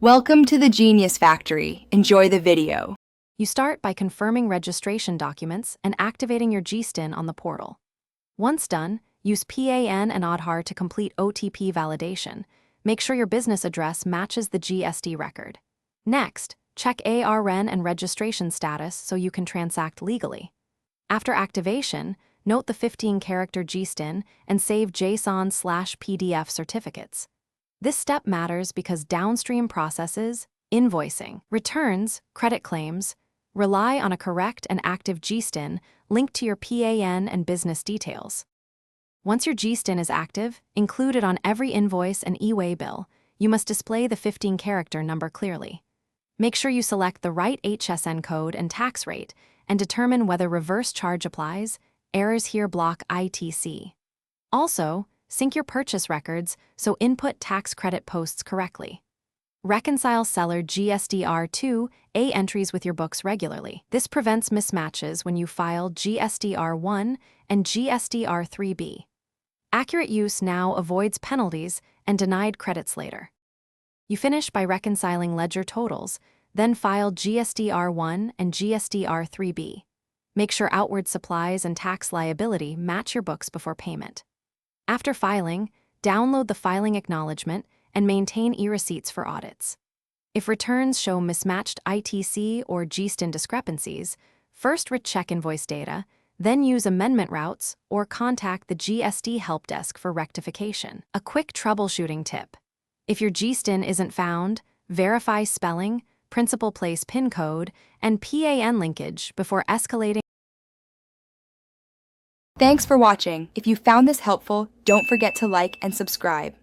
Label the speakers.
Speaker 1: Welcome to the Genius Factory. Enjoy the video.
Speaker 2: You start by confirming registration documents and activating your Gstin on the portal. Once done, use PAN and Aadhaar to complete OTP validation. Make sure your business address matches the GST record. Next, check ARN and registration status so you can transact legally. After activation, note the 15-character Gstin and save JSON/PDF certificates. This step matters because downstream processes, invoicing, returns, credit claims, rely on a correct and active Gstin linked to your PAN and business details. Once your Gstin is active, included on every invoice and e-way bill, you must display the 15-character number clearly. Make sure you select the right HSN code and tax rate and determine whether reverse charge applies. Errors here block ITC. Also, sync your purchase records so input tax credit posts correctly. Reconcile seller GSDR2A entries with your books regularly. This prevents mismatches when you file GSDR1 and GSDR3B. Accurate use now avoids penalties and denied credits later. You finish by reconciling ledger totals, then file GSDR1 and GSDR3B. Make sure outward supplies and tax liability match your books before payment. After filing, download the filing acknowledgement and maintain e-receipts for audits. If returns show mismatched ITC or Gstin discrepancies, first recheck invoice data, then use amendment routes or contact the GST help desk for rectification. A quick troubleshooting tip: if your Gstin isn't found, verify spelling, principal place PIN code, and PAN linkage before escalating.
Speaker 1: Thanks for watching. If you found this helpful, don't forget to like and subscribe.